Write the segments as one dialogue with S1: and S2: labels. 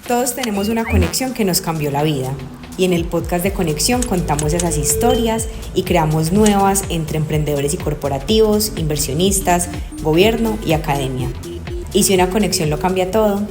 S1: Todos tenemos una conexión que nos cambió la vida y en el podcast de Conexión contamos esas historias y creamos nuevas entre emprendedores y corporativos, inversionistas, gobierno y academia. ¿Y si una conexión lo cambia todo?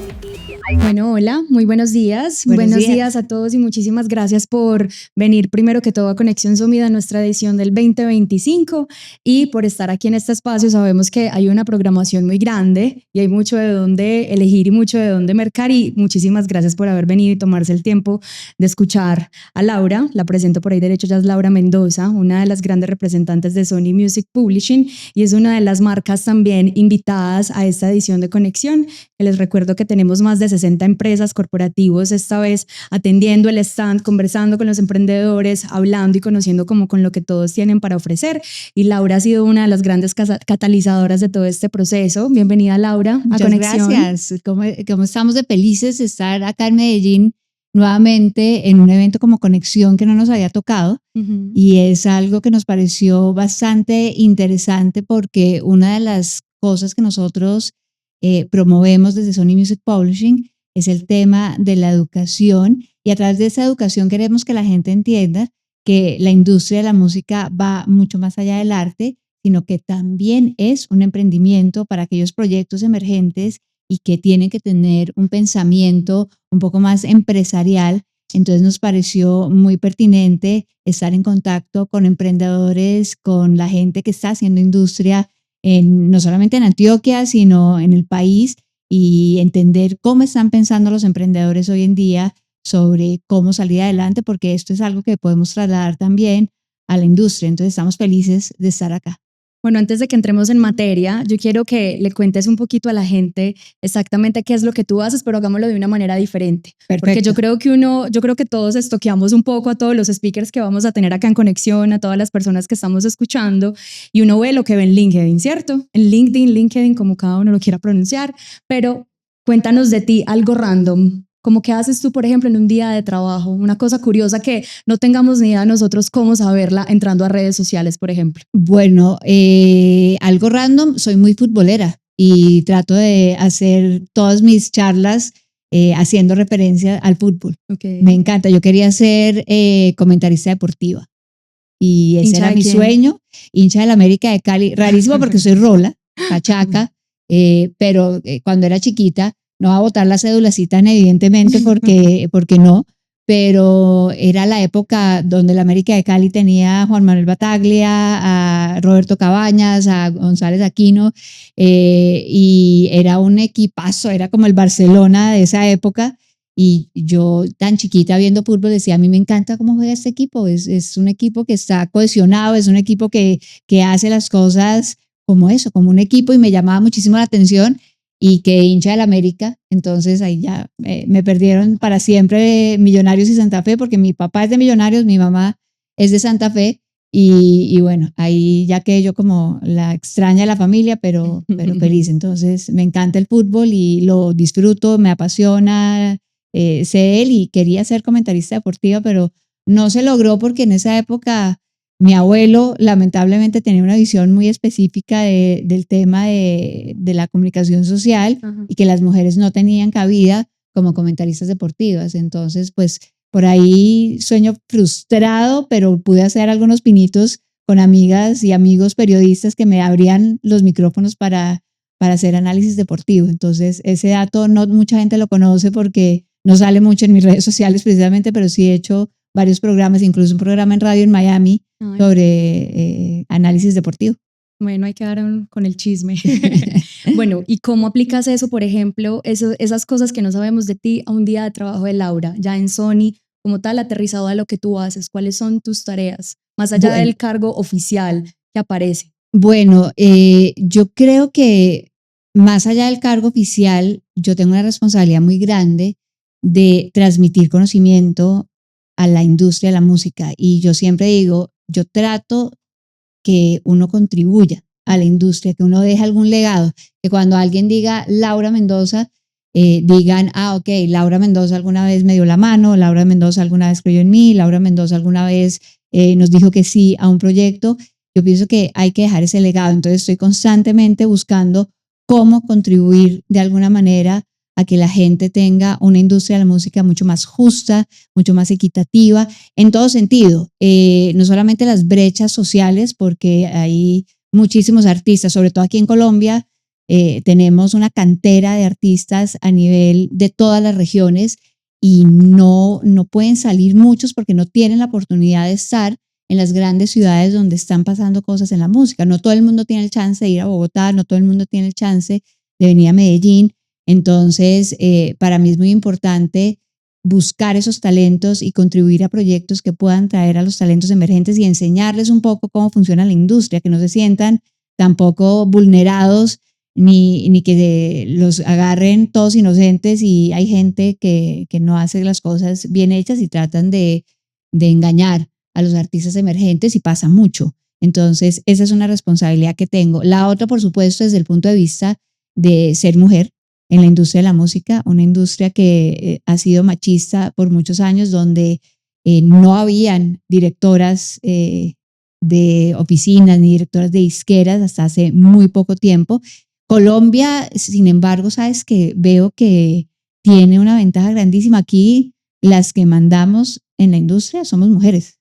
S2: Bueno, hola, muy buenos días. Buenos días a todos y muchísimas gracias por venir primero que todo a Conexión Sumida, nuestra edición del 2025 y por estar aquí en este espacio. Sabemos que hay una programación muy grande y hay mucho de dónde elegir y mucho de dónde mercar y muchísimas gracias por haber venido y tomarse el tiempo de escuchar a Laura. La presento por ahí derecho, ya es Laura Mendoza, una de las grandes representantes de Sony Music Publishing y es una de las marcas también invitadas a esta edición de Conexión. Les recuerdo que tenemos más de 60 empresas, corporativos, esta vez atendiendo el stand, conversando con los emprendedores, hablando y conociendo como con lo que todos tienen para ofrecer. Y Laura ha sido una de las grandes catalizadoras de todo este proceso. Bienvenida, Laura, a Conexión.
S3: Gracias. ¿Cómo estamos de felices de estar acá en Medellín nuevamente en un evento como Conexión que no nos había tocado? Y es algo que nos pareció bastante interesante porque una de las cosas que nosotros promovemos desde Sony Music Publishing es el tema de la educación y a través de esa educación queremos que la gente entienda que la industria de la música va mucho más allá del arte, sino que también es un emprendimiento para aquellos proyectos emergentes y que tienen que tener un pensamiento un poco más empresarial. Entonces nos pareció muy pertinente estar en contacto con emprendedores, con la gente que está haciendo industria no solamente en Antioquia, sino en el país y entender cómo están pensando los emprendedores hoy en día sobre cómo salir adelante, porque esto es algo que podemos trasladar también a la industria. Entonces estamos felices de estar acá.
S2: Bueno, antes de que entremos en materia, yo quiero que le cuentes un poquito a la gente exactamente qué es lo que tú haces, pero hagámoslo de una manera diferente.
S3: Perfecto.
S2: Porque yo creo que todos estoqueamos un poco a todos los speakers que vamos a tener acá en Conexión, a todas las personas que estamos escuchando, y uno ve lo que ve en LinkedIn, ¿cierto? En LinkedIn, como cada uno lo quiera pronunciar, pero cuéntanos de ti, algo random. Como que haces tú, por ejemplo, en un día de trabajo, una cosa curiosa que no tengamos ni idea nosotros cómo saberla entrando a redes sociales, por ejemplo.
S3: Bueno, algo random, soy muy futbolera y trato de hacer todas mis charlas haciendo referencia al fútbol.
S2: Okay.
S3: Me encanta, yo quería ser comentarista deportiva y ese era mi sueño, hincha del América de Cali, rarísimo porque soy rola, cachaca, pero cuando era chiquita, no va a botar la cédulacita evidentemente porque no, pero era la época donde el América de Cali tenía a Juan Manuel Bataglia, a Roberto Cabañas, a González Aquino, y era un equipazo, era como el Barcelona de esa época, y yo tan chiquita viendo fútbol decía, a mí me encanta cómo juega este equipo, es un equipo que está cohesionado, es un equipo que hace las cosas como eso, como un equipo, y me llamaba muchísimo la atención, y que hincha del América, entonces ahí ya me perdieron para siempre Millonarios y Santa Fe, porque mi papá es de Millonarios, mi mamá es de Santa Fe, y bueno, ahí ya quedé yo como la extraña de la familia, pero feliz. Entonces me encanta el fútbol y lo disfruto, me apasiona, sé de él y quería ser comentarista deportiva, pero no se logró porque en esa época mi abuelo lamentablemente tenía una visión muy específica del tema de la comunicación social. Uh-huh. Y que las mujeres no tenían cabida como comentaristas deportivas. Entonces, pues por ahí sueño frustrado, pero pude hacer algunos pinitos con amigas y amigos periodistas que me abrían los micrófonos para hacer análisis deportivo. Entonces, ese dato no mucha gente lo conoce porque no sale mucho en mis redes sociales precisamente, pero sí he hecho varios programas, incluso un programa en radio en Miami sobre análisis deportivo.
S2: Bueno, hay que dar con el chisme. Bueno, ¿y cómo aplicas eso, por ejemplo, esas cosas que no sabemos de ti a un día de trabajo de Laura, ya en Sony, como tal, aterrizado a lo que tú haces? ¿Cuáles son tus tareas, más allá del cargo oficial que aparece?
S3: Bueno, yo creo que más allá del cargo oficial, yo tengo una responsabilidad muy grande de transmitir conocimiento a la industria de la música, y yo siempre digo, yo trato que uno contribuya a la industria, que uno deje algún legado, que cuando alguien diga Laura Mendoza, digan, ok, Laura Mendoza alguna vez me dio la mano, Laura Mendoza alguna vez creyó en mí, Laura Mendoza alguna vez nos dijo que sí a un proyecto. Yo pienso que hay que dejar ese legado, entonces estoy constantemente buscando cómo contribuir de alguna manera a que la gente tenga una industria de la música mucho más justa, mucho más equitativa, en todo sentido. No solamente las brechas sociales, porque hay muchísimos artistas, sobre todo aquí en Colombia, tenemos una cantera de artistas a nivel de todas las regiones y no pueden salir muchos porque no tienen la oportunidad de estar en las grandes ciudades donde están pasando cosas en la música. No todo el mundo tiene el chance de ir a Bogotá, no todo el mundo tiene el chance de venir a Medellín. Entonces, para mí es muy importante buscar esos talentos y contribuir a proyectos que puedan traer a los talentos emergentes y enseñarles un poco cómo funciona la industria, que no se sientan tampoco vulnerados ni que los agarren todos inocentes y hay gente que no hace las cosas bien hechas y tratan de engañar a los artistas emergentes y pasa mucho. Entonces, esa es una responsabilidad que tengo. La otra, por supuesto, desde el punto de vista de ser mujer en la industria de la música, una industria que ha sido machista por muchos años, donde no habían directoras de oficinas ni directoras de disqueras hasta hace muy poco tiempo. Colombia, sin embargo, sabes que veo que tiene una ventaja grandísima. Aquí las que mandamos en la industria somos mujeres.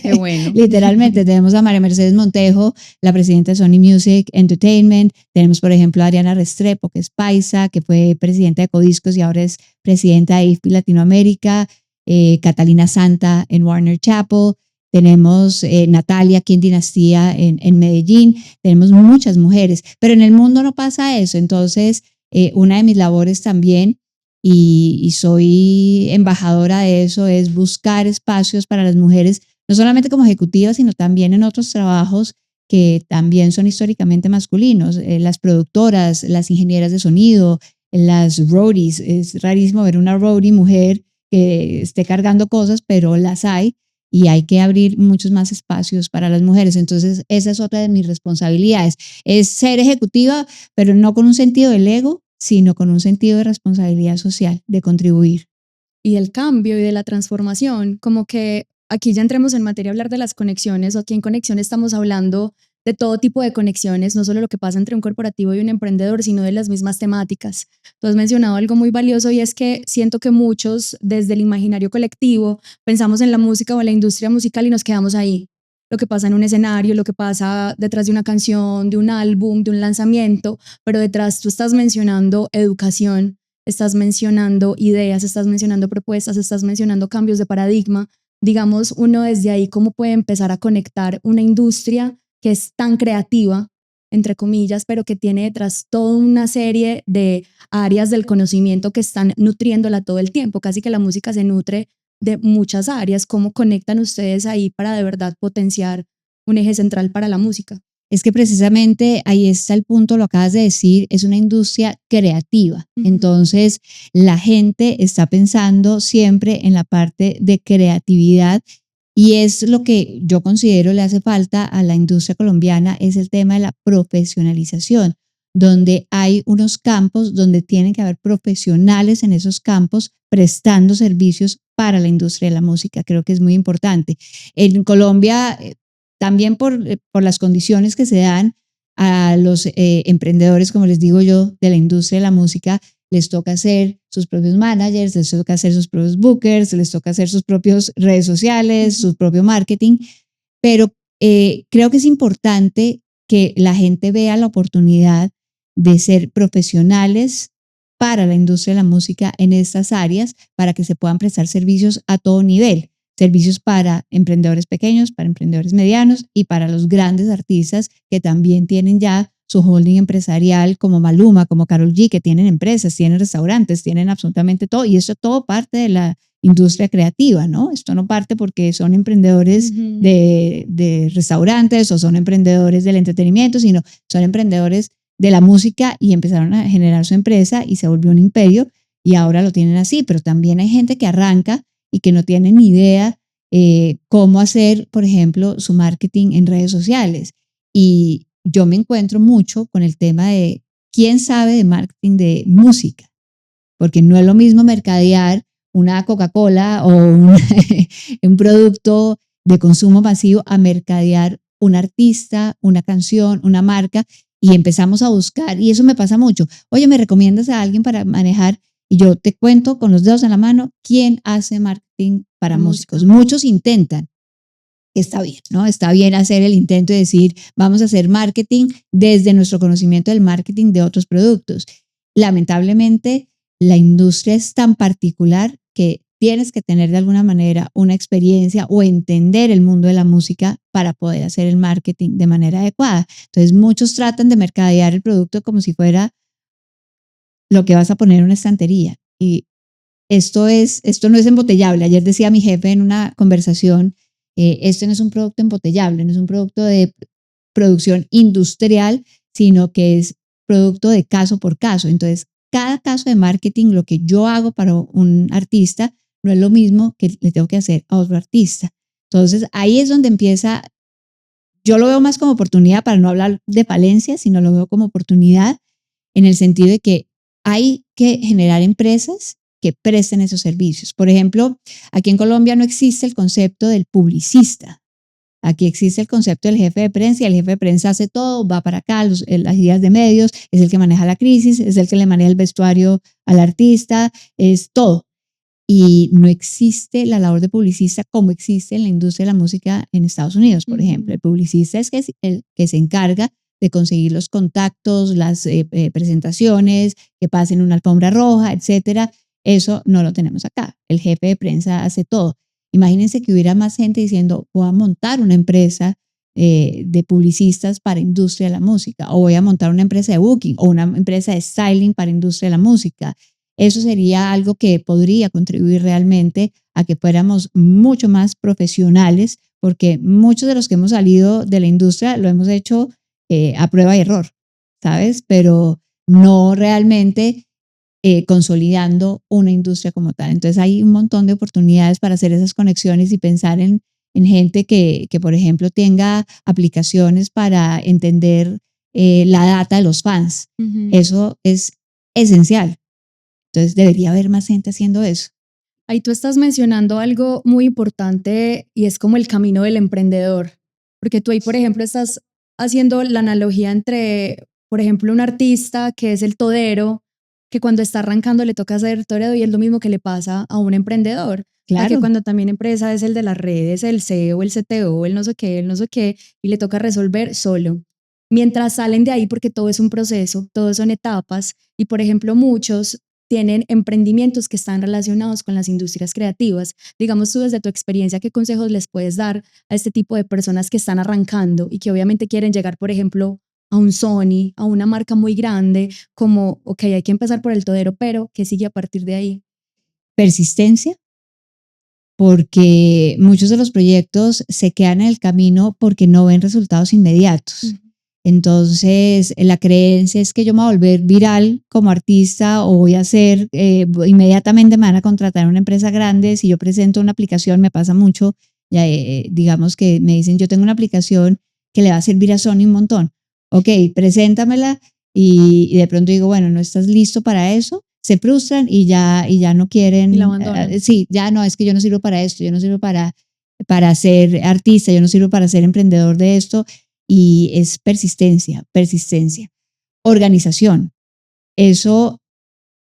S2: Qué bueno.
S3: Literalmente tenemos a María Mercedes Montejo, la presidenta de Sony Music Entertainment. Tenemos, por ejemplo, a Adriana Restrepo, que es paisa, que fue presidenta de Codiscos y ahora es presidenta de IFPI Latinoamérica. Catalina Santa en Warner Chappell. Tenemos Natalia aquí en Dinastía en Medellín. Tenemos muchas mujeres, pero en el mundo no pasa eso. Entonces, una de mis labores también, y soy embajadora de eso, es buscar espacios para las mujeres, no solamente como ejecutivas, sino también en otros trabajos que también son históricamente masculinos. Las productoras, las ingenieras de sonido, las roadies. Es rarísimo ver una roadie mujer que esté cargando cosas, pero las hay y hay que abrir muchos más espacios para las mujeres. Entonces, esa es otra de mis responsabilidades. Es ser ejecutiva, pero no con un sentido del ego, sino con un sentido de responsabilidad social, de contribuir.
S2: Y del cambio y de la transformación, como que aquí ya entremos en materia a hablar de las conexiones, o aquí en Conexión estamos hablando de todo tipo de conexiones, no solo lo que pasa entre un corporativo y un emprendedor, sino de las mismas temáticas. Tú has mencionado algo muy valioso y es que siento que muchos desde el imaginario colectivo pensamos en la música o en la industria musical y nos quedamos ahí. Lo que pasa en un escenario, lo que pasa detrás de una canción, de un álbum, de un lanzamiento, pero detrás tú estás mencionando educación, estás mencionando ideas, estás mencionando propuestas, estás mencionando cambios de paradigma. Digamos, uno desde ahí cómo puede empezar a conectar una industria que es tan creativa, entre comillas, pero que tiene detrás toda una serie de áreas del conocimiento que están nutriéndola todo el tiempo. Casi que la música se nutre de muchas áreas. ¿Cómo conectan ustedes ahí para de verdad potenciar un eje central para la música?
S3: Es que precisamente ahí está el punto, lo acabas de decir, es una industria creativa. Entonces, la gente está pensando siempre en la parte de creatividad y es lo que yo considero le hace falta a la industria colombiana, es el tema de la profesionalización, donde hay unos campos donde tienen que haber profesionales en esos campos prestando servicios para la industria de la música. Creo que es muy importante. En Colombia, también por las condiciones que se dan a los emprendedores, como les digo yo, de la industria de la música, les toca ser sus propios managers, les toca hacer sus propios bookers, les toca hacer sus propias redes sociales, su propio marketing, pero creo que es importante que la gente vea la oportunidad de ser profesionales para la industria de la música en estas áreas para que se puedan prestar servicios a todo nivel, servicios para emprendedores pequeños, para emprendedores medianos y para los grandes artistas que también tienen ya su holding empresarial como Maluma, como Karol G, que tienen empresas, tienen restaurantes, tienen absolutamente todo y eso todo parte de la industria creativa, ¿no? Esto no parte porque son emprendedores de restaurantes o son emprendedores del entretenimiento, sino son emprendedores de la música y empezaron a generar su empresa y se volvió un imperio y ahora lo tienen así, pero también hay gente que arranca y que no tiene ni idea cómo hacer, por ejemplo, su marketing en redes sociales. Y yo me encuentro mucho con el tema de quién sabe de marketing de música, porque no es lo mismo mercadear una Coca-Cola o un producto de consumo masivo a mercadear un artista, una canción, una marca, y empezamos a buscar, y eso me pasa mucho. Oye, ¿me recomiendas a alguien para manejar? Y yo te cuento con los dedos en la mano quién hace marketing para músicos. Muchos intentan. Está bien, ¿no? Está bien hacer el intento de decir, vamos a hacer marketing desde nuestro conocimiento del marketing de otros productos. Lamentablemente, la industria es tan particular que tienes que tener de alguna manera una experiencia o entender el mundo de la música para poder hacer el marketing de manera adecuada. Entonces, muchos tratan de mercadear el producto como si fuera lo que vas a poner en una estantería. Y esto no es embotellable. Ayer decía mi jefe en una conversación, esto no es un producto embotellable, no es un producto de producción industrial, sino que es producto de caso por caso. Entonces, cada caso de marketing, lo que yo hago para un artista, no es lo mismo que le tengo que hacer a otro artista. Entonces, ahí es donde empieza, yo lo veo más como oportunidad, para no hablar de falencia, sino lo veo como oportunidad en el sentido de que hay que generar empresas que presten esos servicios. Por ejemplo, aquí en Colombia no existe el concepto del publicista. Aquí existe el concepto del jefe de prensa y el jefe de prensa hace todo, va para acá, las ideas de medios, es el que maneja la crisis, es el que le maneja el vestuario al artista, es todo. Y no existe la labor de publicista como existe en la industria de la música en Estados Unidos, por ejemplo. El publicista es el que se encarga de conseguir los contactos, las presentaciones, que pasen una alfombra roja, etcétera. Eso no lo tenemos acá. El jefe de prensa hace todo. Imagínense que hubiera más gente diciendo, voy a montar una empresa de publicistas para industria de la música, o voy a montar una empresa de booking, o una empresa de styling para industria de la música. Eso sería algo que podría contribuir realmente a que fuéramos mucho más profesionales, porque muchos de los que hemos salido de la industria lo hemos hecho a prueba y error, ¿sabes? Pero no realmente consolidando una industria como tal. Entonces hay un montón de oportunidades para hacer esas conexiones y pensar en gente que, por ejemplo, tenga aplicaciones para entender la data de los fans. Eso es esencial. Entonces debería haber más gente haciendo eso.
S2: Ahí tú estás mencionando algo muy importante y es como el camino del emprendedor. Porque tú ahí, por ejemplo, estás haciendo la analogía entre, por ejemplo, un artista que es el todero, que cuando está arrancando le toca hacer torero, y es lo mismo que le pasa a un emprendedor. Claro. Que cuando también empresa es el de las redes, el CEO, el CTO, el no sé qué, y le toca resolver solo. Mientras salen de ahí, porque todo es un proceso, todo son etapas, y por ejemplo muchos tienen emprendimientos que están relacionados con las industrias creativas. Digamos tú desde tu experiencia, ¿qué consejos les puedes dar a este tipo de personas que están arrancando y que obviamente quieren llegar, por ejemplo, a un Sony, a una marca muy grande, como, ok, hay que empezar por el todero, pero ¿qué sigue a partir de ahí?
S3: Persistencia, porque muchos de los proyectos se quedan en el camino porque no ven resultados inmediatos. Entonces, la creencia es que yo me voy a volver viral como artista o voy a hacer, inmediatamente me van a contratar en una empresa grande. Si yo presento una aplicación, me pasa mucho, digamos que me dicen, yo tengo una aplicación que le va a servir a Sony un montón. Ok, preséntamela y de pronto digo, bueno, no estás listo para eso. Se frustran y ya no quieren.
S2: Y la abandonan.
S3: Sí, ya no, es que yo no sirvo para esto, yo no sirvo para ser artista, yo no sirvo para ser emprendedor de esto. Y es persistencia. Organización. Eso,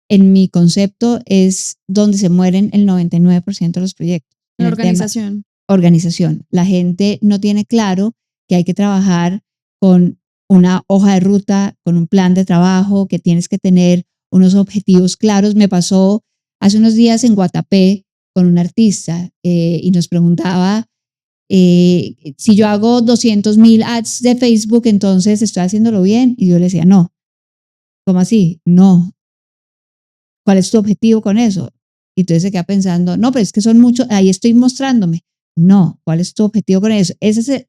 S3: en mi concepto, es donde se mueren el 99% de los proyectos.
S2: La organización.
S3: Organización. La gente no tiene claro que hay que trabajar con una hoja de ruta, con un plan de trabajo, que tienes que tener unos objetivos claros. Me pasó hace unos días en Guatapé con un artista y nos preguntaba, si yo hago 200,000 ads de Facebook, entonces estoy haciéndolo bien. Y yo le decía, no. ¿Cómo así? No. ¿Cuál es tu objetivo con eso? Y entonces se queda pensando, no, pero es que son muchos, ahí estoy mostrándome. No, ¿cuál es tu objetivo con eso? Ese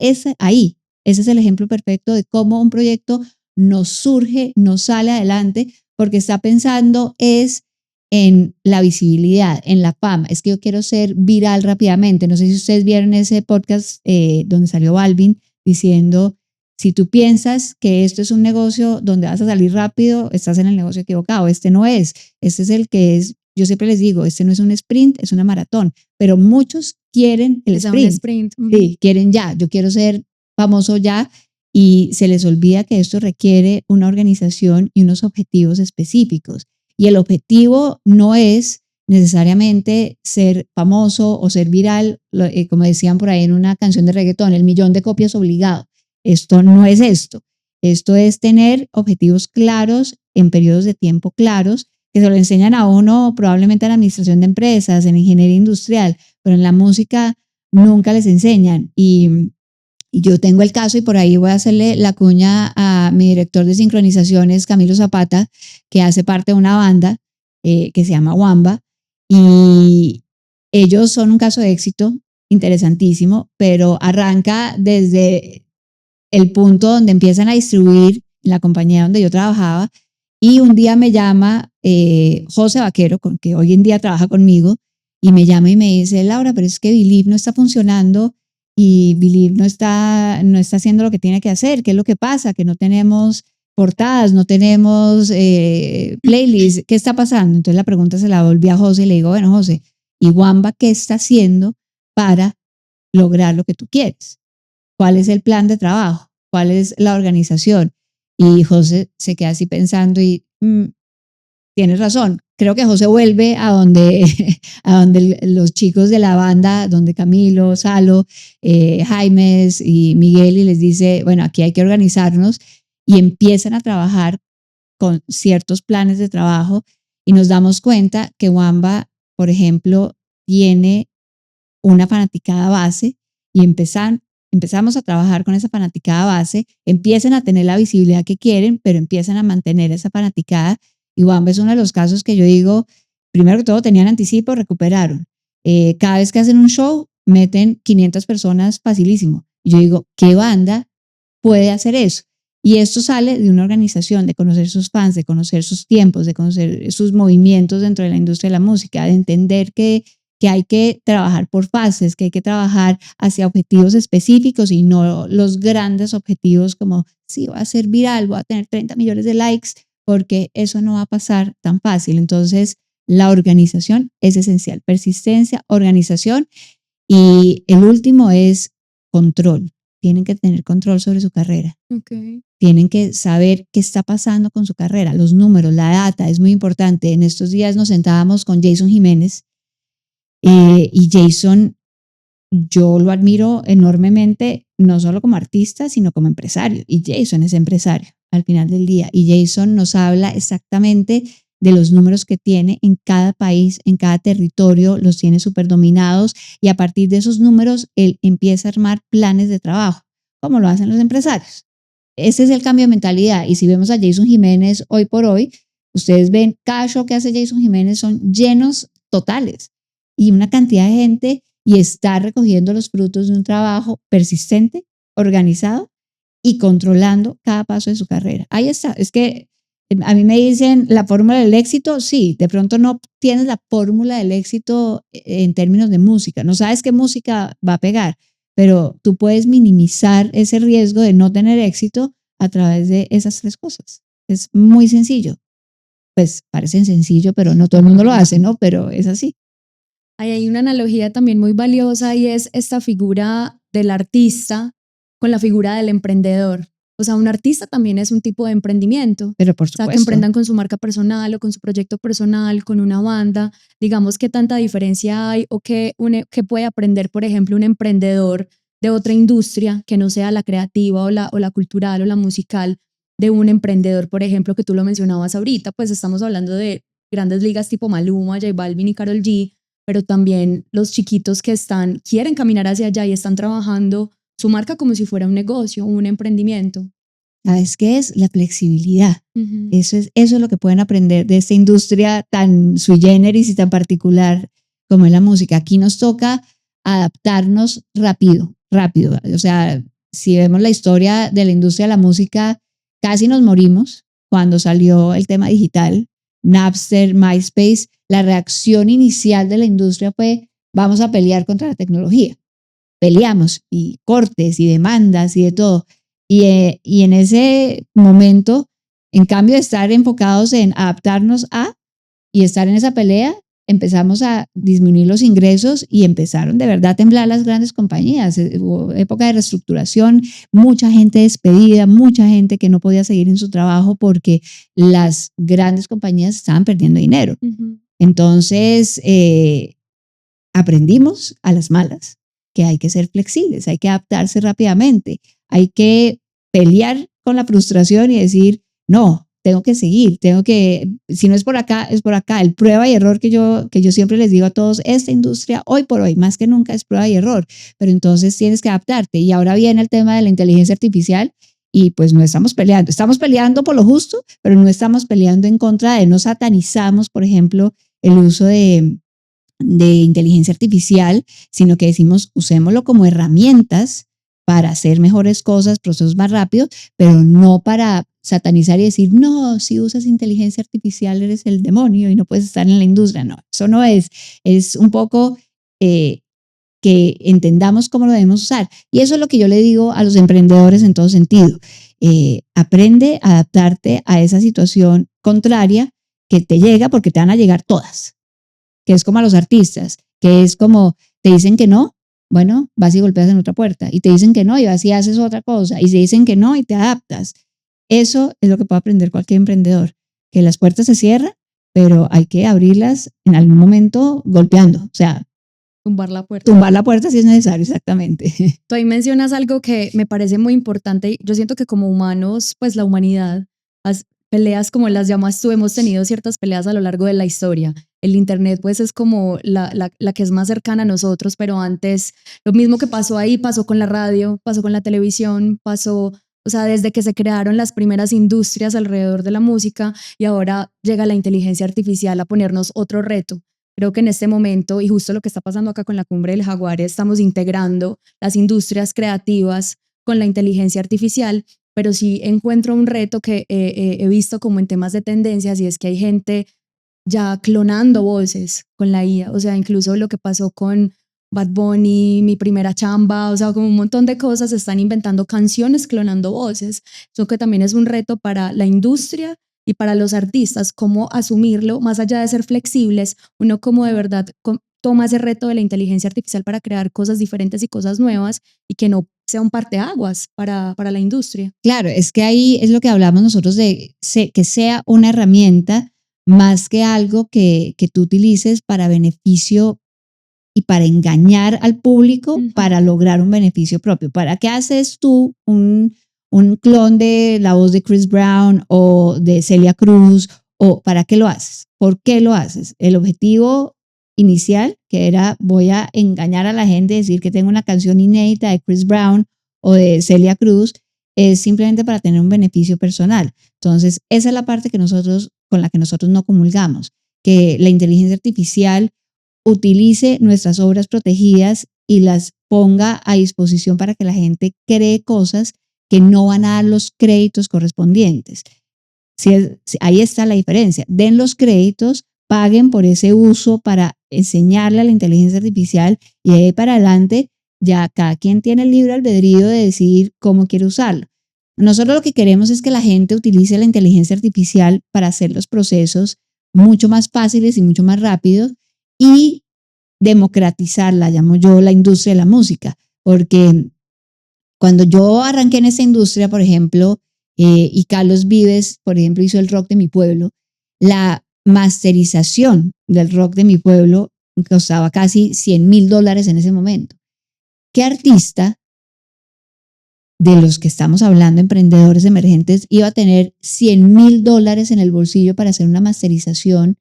S3: es el ejemplo perfecto de cómo un proyecto no surge, no sale adelante, porque está pensando es en la visibilidad, en la fama. Es que yo quiero ser viral rápidamente. No sé si ustedes vieron ese podcast donde salió Balvin diciendo, si tú piensas que esto es un negocio donde vas a salir rápido, estás en el negocio equivocado. Este no es. Este es el que es, yo siempre les digo, este no es un sprint, es una maratón. Pero muchos quieren el sprint. Sí, quieren ya. Yo quiero ser famoso ya. Y se les olvida que esto requiere una organización y unos objetivos específicos. Y el objetivo no es necesariamente ser famoso o ser viral, como decían por ahí en una canción de reggaetón, el 1.000.000 de copias obligado. Esto no es esto. Esto es tener objetivos claros en periodos de tiempo claros, que se lo enseñan a uno probablemente en la administración de empresas, en ingeniería industrial, pero en la música nunca les enseñan. Y yo tengo el caso, y por ahí voy a hacerle la cuña a mi director de sincronizaciones, Camilo Zapata, que hace parte de una banda que se llama Wamba, y ellos son un caso de éxito interesantísimo, pero arranca desde el punto donde empiezan a distribuir en la compañía donde yo trabajaba, y un día me llama José Vaquero, que hoy en día trabaja conmigo, y me llama y me dice, Laura, pero es que Believe no está funcionando y Believe no está haciendo lo que tiene que hacer. ¿Qué es lo que pasa? Que no tenemos portadas, no tenemos playlists. ¿Qué está pasando? Entonces la pregunta se la volví a José y le digo, bueno, José, ¿y Wamba qué está haciendo para lograr lo que tú quieres? ¿Cuál es el plan de trabajo? ¿Cuál es la organización? Y José se queda así pensando y tienes razón. Creo que José vuelve a donde los chicos de la banda, donde Camilo, Salo, Jaimes y Miguel, y les dice, bueno, aquí hay que organizarnos, y empiezan a trabajar con ciertos planes de trabajo, y nos damos cuenta que Wamba, por ejemplo, tiene una fanaticada base, y empezamos a trabajar con esa fanaticada base, empiezan a tener la visibilidad que quieren, pero empiezan a mantener esa fanaticada. Y Wamba es uno de los casos que yo digo, primero que todo tenían anticipo, recuperaron. Cada vez que hacen un show, meten 500 personas facilísimo. Y yo digo, ¿qué banda puede hacer eso? Y esto sale de una organización, de conocer sus fans, de conocer sus tiempos, de conocer sus movimientos dentro de la industria de la música, de entender que hay que trabajar por fases, que hay que trabajar hacia objetivos específicos y no los grandes objetivos como, sí, voy a ser viral, voy a tener 30 millones de likes, porque eso no va a pasar tan fácil. Entonces, la organización es esencial, persistencia, organización, y el último es control. Tienen que tener control sobre su carrera.
S2: Okay.
S3: Tienen que saber qué está pasando con su carrera, los números, la data, es muy importante. En estos días nos sentábamos con Jason Jiménez, y Jason, yo lo admiro enormemente, no solo como artista, sino como empresario, y Jason es empresario al final del día, y Jason nos habla exactamente de los números que tiene en cada país, en cada territorio, los tiene súper dominados, y a partir de esos números él empieza a armar planes de trabajo, como lo hacen los empresarios. Ese es el cambio de mentalidad. Y si vemos a Jason Jiménez hoy por hoy, ustedes ven, cada show que hace Jason Jiménez son llenos totales, y una cantidad de gente, y está recogiendo los frutos de un trabajo persistente, organizado y controlando cada paso de su carrera. Ahí está. Es que a mí me dicen la fórmula del éxito. Sí, de pronto no tienes la fórmula del éxito en términos de música. No sabes qué música va a pegar, pero tú puedes minimizar ese riesgo de no tener éxito a través de esas tres cosas. Es muy sencillo. Pues parecen sencillo, pero no todo el mundo lo hace, ¿no? Pero es así.
S2: Hay una analogía también muy valiosa, y es esta figura del artista con la figura del emprendedor. O sea, un artista también es un tipo de emprendimiento.
S3: Pero por supuesto.
S2: O sea, que emprendan con su marca personal o con su proyecto personal, con una banda. Digamos, ¿qué tanta diferencia hay o qué puede aprender, por ejemplo, un emprendedor de otra industria que no sea la creativa o la cultural o la musical, de un emprendedor, por ejemplo, que tú lo mencionabas ahorita? Pues estamos hablando de grandes ligas tipo Maluma, J Balvin y Karol G, pero también los chiquitos que quieren caminar hacia allá y están trabajando su marca como si fuera un negocio, un emprendimiento.
S3: ¿Sabes qué es? La flexibilidad. Uh-huh. Eso es lo que pueden aprender de esta industria tan sui generis y tan particular como es la música. Aquí nos toca adaptarnos rápido. O sea, si vemos la historia de la industria de la música, casi nos morimos cuando salió el tema digital, Napster, MySpace. La reacción inicial de la industria fue, vamos a pelear contra la tecnología. Peleamos, y cortes y demandas y de todo. Y en ese momento, en cambio de estar enfocados en adaptarnos y estar en esa pelea, empezamos a disminuir los ingresos y empezaron de verdad a temblar las grandes compañías. Hubo época de reestructuración, mucha gente despedida, mucha gente que no podía seguir en su trabajo porque las grandes compañías estaban perdiendo dinero. Uh-huh. Entonces, aprendimos a las malas que hay que ser flexibles, hay que adaptarse rápidamente, hay que pelear con la frustración y decir, no, tengo que seguir, si no es por acá, es por acá. El prueba y error que yo siempre les digo a todos, esta industria hoy por hoy, más que nunca, es prueba y error, pero entonces tienes que adaptarte. Y ahora viene el tema de la inteligencia artificial y pues no estamos peleando por lo justo, pero no estamos peleando en contra de, no satanizamos, por ejemplo, el uso de inteligencia artificial, sino que decimos, usémoslo como herramientas para hacer mejores cosas, procesos más rápidos, pero no para satanizar y decir, no, si usas inteligencia artificial eres el demonio y no puedes estar en la industria. No, eso no es un poco que entendamos cómo lo debemos usar. Y eso es lo que yo le digo a los emprendedores en todo sentido. Aprende a adaptarte a esa situación contraria que te llega, porque te van a llegar todas, que es como a los artistas, que es como te dicen que no, bueno, vas y golpeas en otra puerta, y te dicen que no, y vas y haces otra cosa, y te dicen que no, y te adaptas. Eso es lo que puede aprender cualquier emprendedor, que las puertas se cierran, pero hay que abrirlas en algún momento golpeando, o sea,
S2: tumbar la
S3: puerta si es necesario, exactamente.
S2: Tú ahí mencionas algo que me parece muy importante. Yo siento que como humanos, pues la humanidad, las peleas como las llamas tú, hemos tenido ciertas peleas a lo largo de la historia. El internet pues es como la que es más cercana a nosotros, pero antes lo mismo que pasó ahí, pasó con la radio, pasó con la televisión, pasó, o sea, desde que se crearon las primeras industrias alrededor de la música, y ahora llega la inteligencia artificial a ponernos otro reto. Creo que en este momento, y justo lo que está pasando acá con la Cumbre del Jaguar, estamos integrando las industrias creativas con la inteligencia artificial, pero sí encuentro un reto que he visto como en temas de tendencias, y es que hay gente ya clonando voces con la IA, o sea, incluso lo que pasó con Bad Bunny, Mi Primera Chamba, o sea, como un montón de cosas, se están inventando canciones clonando voces. Eso que también es un reto para la industria y para los artistas, cómo asumirlo, más allá de ser flexibles, uno como de verdad toma ese reto de la inteligencia artificial para crear cosas diferentes y cosas nuevas, y que no sea un parteaguas para la industria.
S3: Claro, es que ahí es lo que hablamos nosotros de que sea una herramienta más que algo que tú utilices para beneficio y para engañar al público, uh-huh, para lograr un beneficio propio. ¿Para qué haces tú un clon de la voz de Chris Brown o de Celia Cruz? ¿O para qué lo haces? ¿Por qué lo haces? El objetivo inicial, que era voy a engañar a la gente, decir que tengo una canción inédita de Chris Brown o de Celia Cruz, es simplemente para tener un beneficio personal. Entonces, esa es la parte con la que nosotros no comulgamos, que la inteligencia artificial utilice nuestras obras protegidas y las ponga a disposición para que la gente cree cosas que no van a dar los créditos correspondientes. Ahí está la diferencia. Den los créditos, paguen por ese uso para enseñarle a la inteligencia artificial, y de ahí para adelante ya cada quien tiene el libre albedrío de decidir cómo quiere usarlo. Nosotros lo que queremos es que la gente utilice la inteligencia artificial para hacer los procesos mucho más fáciles y mucho más rápidos, y democratizarla, llamo yo, la industria de la música, porque cuando yo arranqué en esa industria, por ejemplo, y Carlos Vives, por ejemplo, hizo el rock de mi pueblo, la masterización del rock de mi pueblo costaba casi $100,000 en ese momento. ¿Qué artista de los que estamos hablando, emprendedores emergentes, iba a tener $100,000 en el bolsillo para hacer una masterización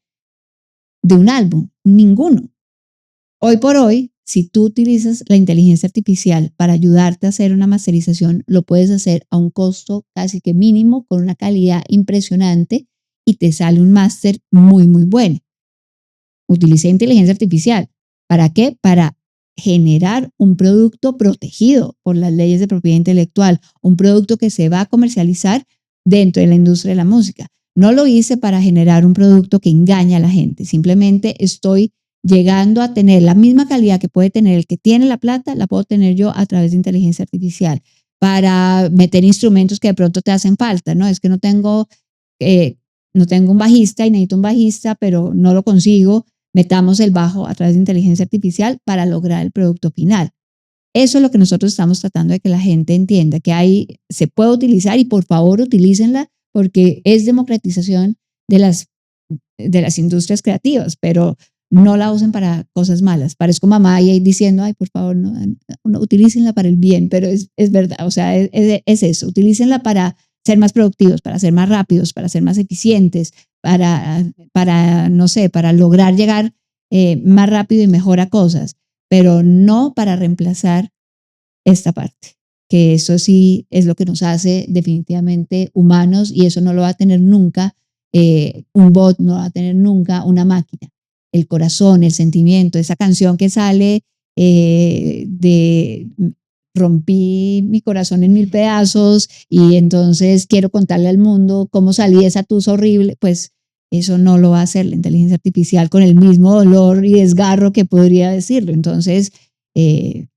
S3: de un álbum? Ninguno. Hoy por hoy, si tú utilizas la inteligencia artificial para ayudarte a hacer una masterización, lo puedes hacer a un costo casi que mínimo, con una calidad impresionante, y te sale un máster muy, muy bueno. Utilicé inteligencia artificial. ¿Para qué? Para generar un producto protegido por las leyes de propiedad intelectual, un producto que se va a comercializar dentro de la industria de la música. No lo hice para generar un producto que engaña a la gente, simplemente estoy llegando a tener la misma calidad que puede tener el que tiene la plata, la puedo tener yo a través de inteligencia artificial, para meter instrumentos que de pronto te hacen falta, ¿no? Es que no tengo un bajista y necesito un bajista, pero no lo consigo, metamos el bajo a través de inteligencia artificial para lograr el producto final. Eso es lo que nosotros estamos tratando de que la gente entienda, que se puede utilizar y por favor utilícenla porque es democratización de las industrias creativas, pero no la usen para cosas malas. Parezco mamá y ahí diciendo, ay, por favor, no, utilícenla para el bien, pero es verdad, o sea, es eso, utilícenla para ser más productivos, para ser más rápidos, para ser más eficientes, para no sé, para lograr llegar más rápido y mejor a cosas, pero no para reemplazar esta parte, que eso sí es lo que nos hace definitivamente humanos y eso no lo va a tener nunca un bot, no lo va a tener nunca una máquina. El corazón, el sentimiento, esa canción que sale de rompí mi corazón en 1000 pedazos y entonces quiero contarle al mundo cómo salí de esa tusa horrible, pues eso no lo va a hacer la inteligencia artificial con el mismo dolor y desgarro que podría decirlo. Entonces,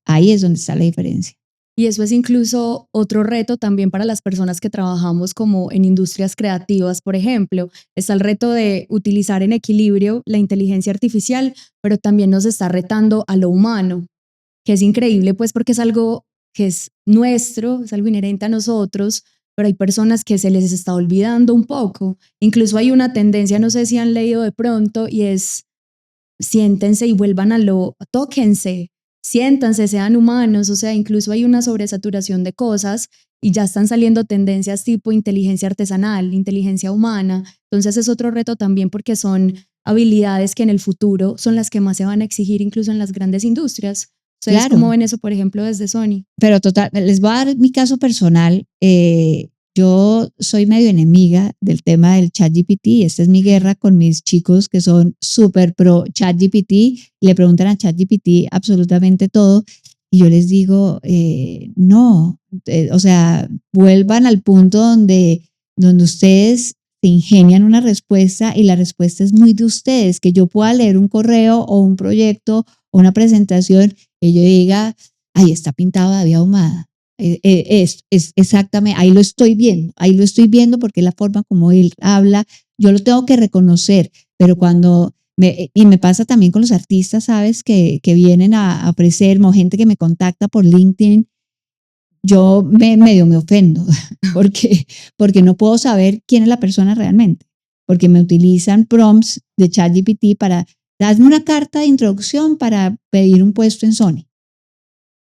S3: ahí es donde está la diferencia.
S2: Y eso es incluso otro reto también para las personas que trabajamos como en industrias creativas, por ejemplo. Está el reto de utilizar en equilibrio la inteligencia artificial, pero también nos está retando a lo humano, que es increíble pues porque es algo que es nuestro, es algo inherente a nosotros, pero hay personas que se les está olvidando un poco. Incluso hay una tendencia, no sé si han leído de pronto, y es siéntense y vuelvan tóquense, siéntanse, sean humanos, o sea, incluso hay una sobresaturación de cosas y ya están saliendo tendencias tipo inteligencia artesanal, inteligencia humana. Entonces es otro reto también porque son habilidades que en el futuro son las que más se van a exigir incluso en las grandes industrias. ¿Ustedes
S3: Claro.
S2: cómo ven eso, por ejemplo, desde Sony?
S3: Pero total, les voy a dar mi caso personal. Yo soy medio enemiga del tema del ChatGPT. Esta es mi guerra con mis chicos que son súper pro ChatGPT y le preguntan a ChatGPT absolutamente todo. Y yo les digo, no, o sea, vuelvan al punto donde ustedes se ingenian una respuesta y la respuesta es muy de ustedes, que yo pueda leer un correo o un proyecto o una presentación y yo diga, ahí está pintado de vía ahumada. Es exactamente, ahí lo estoy viendo porque es la forma como él habla, yo lo tengo que reconocer, pero y me pasa también con los artistas, ¿sabes? Que vienen a ofrecerme, o gente que me contacta por LinkedIn, yo medio me ofendo, porque no puedo saber quién es la persona realmente, porque me utilizan prompts de ChatGPT para darme una carta de introducción para pedir un puesto en Sony.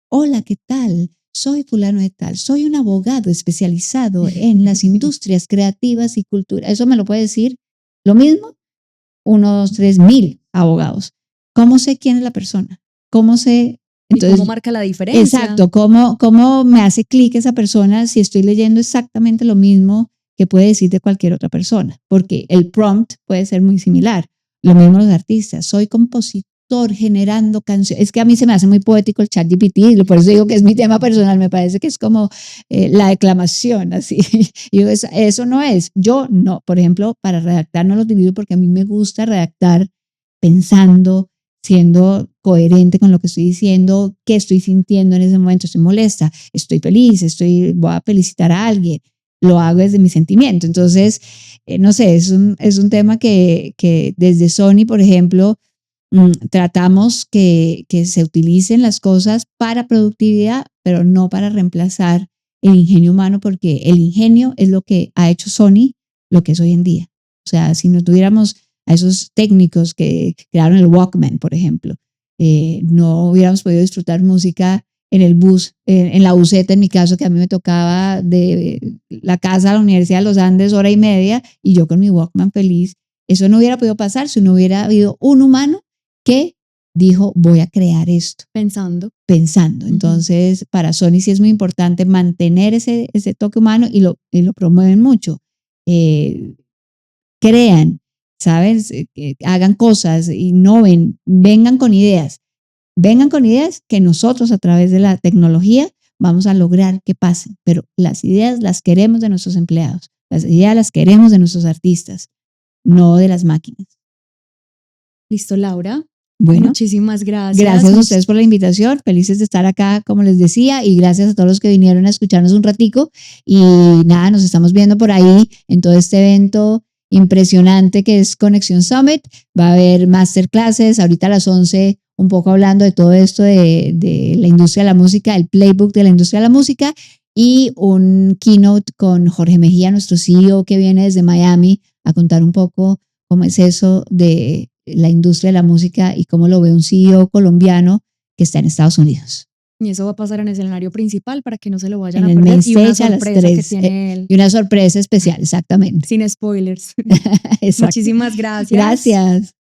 S3: Hola, ¿qué tal? Soy fulano de tal, soy un abogado especializado en las industrias creativas y cultura. Eso me lo puede decir lo mismo unos 3,000 abogados. ¿Cómo sé quién es la persona? ¿Cómo sé?
S2: Entonces, ¿cómo marca la diferencia?
S3: Exacto, ¿cómo me hace clic esa persona si estoy leyendo exactamente lo mismo que puede decir de cualquier otra persona? Porque el prompt puede ser muy similar. Lo mismo los artistas. Soy compositor generando canciones. Es que a mí se me hace muy poético el ChatGPT, por eso digo que es mi tema personal, me parece que es como la declamación, así. Yo, eso no es. Yo no, por ejemplo, para redactar no lo utilizo porque a mí me gusta redactar pensando, siendo coherente con lo que estoy diciendo, qué estoy sintiendo en ese momento. Estoy molesta, estoy feliz, voy a felicitar a alguien, lo hago desde mi sentimiento. Entonces, no sé, es un tema que desde Sony, por ejemplo, tratamos que se utilicen las cosas para productividad, pero no para reemplazar el ingenio humano, porque el ingenio es lo que ha hecho Sony lo que es hoy en día. O sea, si no tuviéramos a esos técnicos que crearon el Walkman, por ejemplo, no hubiéramos podido disfrutar música en el bus, en la buseta, en mi caso, que a mí me tocaba de la casa a la Universidad de los Andes 1:30 y yo con mi Walkman feliz. Eso no hubiera podido pasar si no hubiera habido un humano que dijo, voy a crear esto.
S2: Pensando.
S3: Entonces, para Sony sí es muy importante mantener ese toque humano y lo promueven mucho. Crean, ¿sabes? Hagan cosas, innoven, vengan con ideas que nosotros a través de la tecnología vamos a lograr que pasen, pero las ideas las queremos de nuestros empleados, las ideas las queremos de nuestros artistas, no de las máquinas.
S2: Listo, Laura.
S3: Bueno,
S2: muchísimas gracias.
S3: Gracias a ustedes por la invitación, felices de estar acá, como les decía, y gracias a todos los que vinieron a escucharnos un ratico. Y nada, nos estamos viendo por ahí en todo este evento impresionante que es Conexión Summit. Va a haber masterclasses, ahorita a las 11, un poco hablando de todo esto de la industria de la música, el playbook de la industria de la música, y un keynote con Jorge Mejía, nuestro CEO que viene desde Miami a contar un poco cómo es eso de la industria de la música y cómo lo ve un CEO colombiano que está en Estados Unidos.
S2: Y eso va a pasar en el escenario principal para que no se lo vayan
S3: en
S2: a perder.
S3: Y una sorpresa que tiene él. Y una sorpresa especial, exactamente.
S2: Sin spoilers.
S3: Muchísimas
S2: gracias.
S3: Gracias.